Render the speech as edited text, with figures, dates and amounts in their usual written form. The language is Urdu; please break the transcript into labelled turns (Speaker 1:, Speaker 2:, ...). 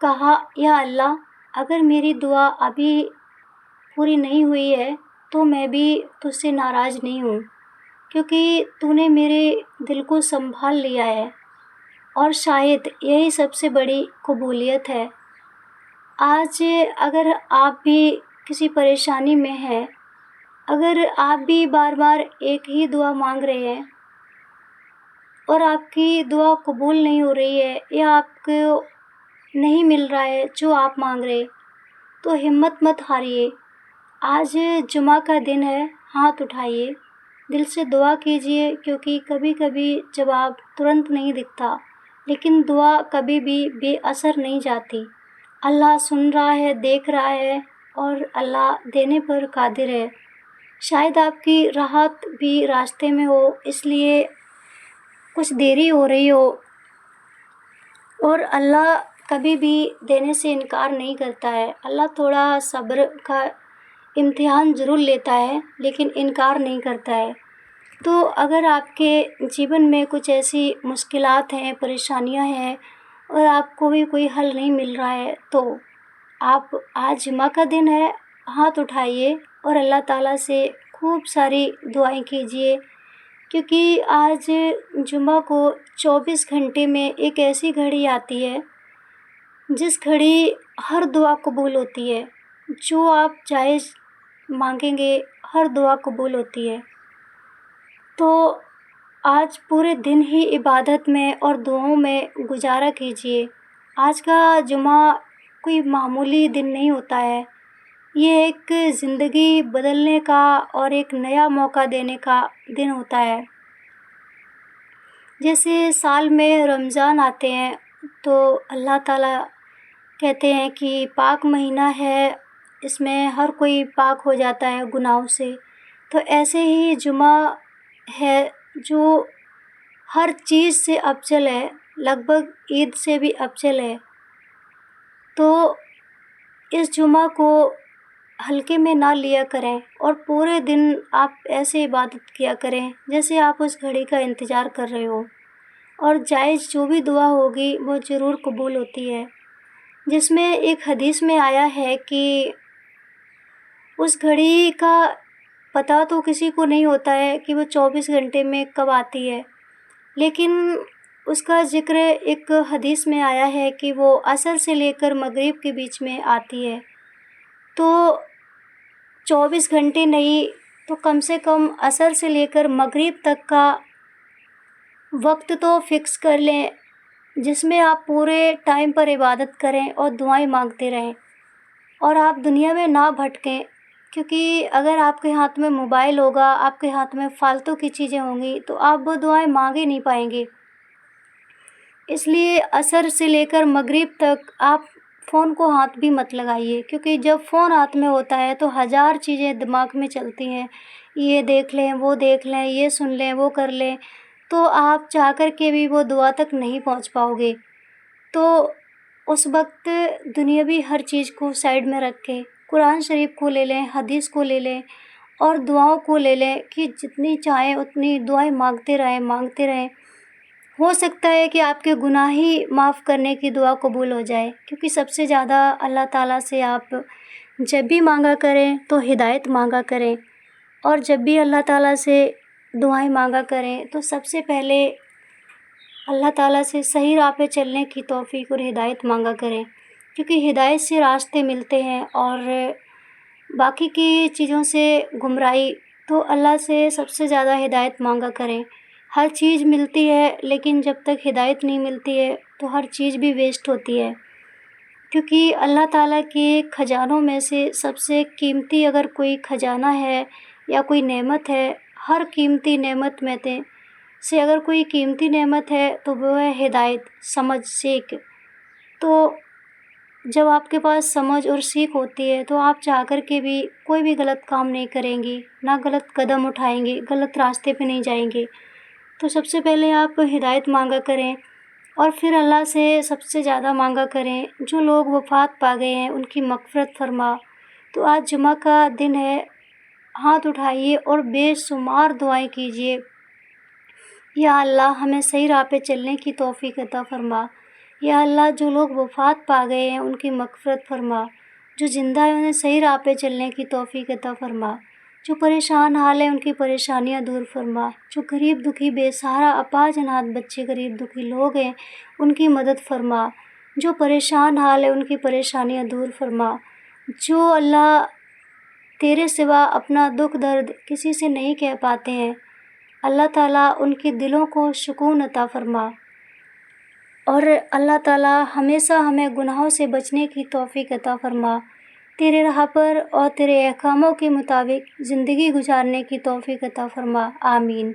Speaker 1: کہا یا اللہ اگر میری دعا ابھی پوری نہیں ہوئی ہے تو میں بھی تجھ سے ناراض نہیں ہوں، کیونکہ تو نے میرے دل کو سنبھال لیا ہے، اور شاید یہی سب سے بڑی قبولیت ہے۔ آج اگر آپ بھی کسی پریشانی میں ہیں، اگر آپ بھی بار بار ایک ہی دعا مانگ رہے ہیں اور آپ کی دعا قبول نہیں ہو رہی ہے یا آپ کو نہیں مل رہا ہے جو آپ مانگ رہے، تو ہمت مت ہاریے۔ آج جمعہ کا دن ہے، ہاتھ اٹھائیے، دل سے دعا کیجیے، کیونکہ کبھی کبھی جواب ترنت نہیں دکھتا، لیکن دعا کبھی بھی بے اثر نہیں جاتی۔ اللہ سن رہا ہے، دیکھ رہا ہے، اور اللہ دینے پر قادر ہے۔ شاید آپ کی راحت بھی راستے میں ہو، اس لیے کچھ دیری ہو رہی ہو، اور اللہ کبھی بھی دینے سے انکار نہیں کرتا ہے۔ اللہ تھوڑا صبر کا امتحان ضرور لیتا ہے، لیکن انکار نہیں کرتا ہے۔ تو اگر آپ کے جیون میں کچھ ایسی مشکلات ہیں، پریشانیاں ہیں، اور آپ کو بھی کوئی حل نہیں مل رہا ہے، تو آپ آج جمعہ کا دن ہے، ہاتھ اٹھائیے اور اللہ تعالیٰ سے خوب ساری دعائیں کیجیے، کیونکہ آج جمعہ کو 24 گھنٹے میں ایک ایسی گھڑی آتی ہے جس گھڑی ہر دعا قبول ہوتی ہے۔ جو آپ جائز مانگیں گے ہر دعا قبول ہوتی ہے۔ تو آج پورے دن ہی عبادت میں اور دعاؤں میں گزارا کیجیے۔ آج کا جمعہ کوئی معمولی دن نہیں ہوتا ہے، یہ ایک زندگی بدلنے کا اور ایک نیا موقع دینے کا دن ہوتا ہے۔ جیسے سال میں رمضان آتے ہیں تو اللہ تعالیٰ کہتے ہیں کہ پاک مہینہ ہے، اس میں ہر کوئی پاک ہو جاتا ہے گناہوں سے، تو ایسے ہی جمعہ ہے جو ہر چیز سے افضل ہے، لگ بھگ عید سے بھی افضل ہے۔ تو اس جمعہ کو ہلکے میں نہ لیا کریں، اور پورے دن آپ ایسے عبادت کیا کریں جیسے آپ اس گھڑی کا انتظار کر رہے ہو، اور جائز جو بھی دعا ہوگی وہ ضرور قبول ہوتی ہے۔ جس میں ایک حدیث میں آیا ہے کہ اس گھڑی کا پتہ تو کسی کو نہیں ہوتا ہے کہ وہ 24 گھنٹے میں کب آتی ہے، لیکن اس کا ذکر ایک حدیث میں آیا ہے کہ وہ عصر سے لے کر مغرب کے بیچ میں آتی ہے۔ تو 24 گھنٹے نہیں تو کم سے کم عصر سے لے کر مغرب تک کا وقت تو فکس کر لیں، جس میں آپ پورے ٹائم پر عبادت کریں اور دعائیں مانگتے رہیں، اور آپ دنیا میں نہ بھٹکیں، کیونکہ اگر آپ کے ہاتھ میں موبائل ہوگا، آپ کے ہاتھ میں فالتو کی چیزیں ہوں گی، تو آپ وہ دعائیں مانگ ہی نہیں پائیں گے۔ اس لیے عصر سے لے کر مغرب تک آپ فون کو ہاتھ بھی مت لگائیے، کیونکہ جب فون ہاتھ میں ہوتا ہے تو ہزار چیزیں دماغ میں چلتی ہیں، یہ دیکھ لیں، وہ دیکھ لیں، یہ سن لیں، وہ کر لیں، تو آپ چاہ کر کے بھی وہ دعا تک نہیں پہنچ پاؤ گے۔ تو اس وقت دنیاوی ہر چیز کو سائڈ میں رکھ کے قرآن شریف کو لے لیں، حدیث کو لے لیں، اور دعاؤں کو لے لیں کہ جتنی چاہیں اتنی دعائیں مانگتے رہیں۔ ہو سکتا ہے کہ آپ کے گناہ ہی معاف کرنے کی دعا قبول ہو جائے، کیونکہ سب سے زیادہ اللہ تعالیٰ سے آپ جب بھی مانگا کریں تو ہدایت مانگا کریں، اور جب بھی اللہ تعالیٰ سے دعائیں مانگا کریں تو سب سے پہلے اللہ تعالیٰ سے صحیح راہ پہ چلنے کی توفیق اور ہدایت مانگا کریں، کیونکہ ہدایت سے راستے ملتے ہیں، اور باقی کی چیزوں سے گمراہی، تو اللہ سے سب سے زیادہ ہدایت مانگا کریں۔ ہر چیز ملتی ہے، لیکن جب تک ہدایت نہیں ملتی ہے تو ہر چیز بھی ویسٹ ہوتی ہے، کیونکہ اللہ تعالیٰ کے خزانوں میں سے سب سے قیمتی اگر کوئی خزانہ ہے یا کوئی نعمت ہے، ہر قیمتی نعمت میں سے اگر کوئی قیمتی نعمت ہے تو وہ ہے ہدایت، سمجھ، سیکھ۔ تو جب آپ کے پاس سمجھ اور سیکھ ہوتی ہے تو آپ چاہ کر کے بھی کوئی بھی غلط کام نہیں کریں گے، نہ غلط قدم اٹھائیں گے، غلط راستے پہ نہیں جائیں گے۔ تو سب سے پہلے آپ ہدایت مانگا کریں، اور پھر اللہ سے سب سے زیادہ مانگا کریں جو لوگ وفات پا گئے ہیں ان کی مغفرت فرما۔ تو آج جمعہ کا دن ہے، ہاتھ اٹھائیے اور بے شمار دعائیں کیجیے، یا اللہ ہمیں صحیح راہ پہ چلنے کی توفیق عطا فرما، یا اللہ جو لوگ وفات پا گئے ہیں ان کی مغفرت فرما، جو زندہ ہیں انہیں صحیح راہ پہ چلنے کی توفیق عطا فرما، جو پریشان حال ہیں ان کی پریشانیاں دور فرما، جو غریب دکھی بے سہارا اپاہج اناتھ بچے غریب دکھی لوگ ہیں ان کی مدد فرما، جو پریشان حال ہے ان کی پریشانیاں دور فرما، جو اللہ تیرے سوا اپنا دکھ درد کسی سے نہیں کہہ پاتے ہیں، اللہ تعالیٰ ان کے دلوں کو سکون عطا فرما، اور اللہ تعالیٰ ہمیشہ ہمیں گناہوں سے بچنے کی توفیق عطا فرما، تیرے راہ پر اور تیرے احکاموں کے مطابق زندگی گزارنے کی توفیق عطا فرما، آمین۔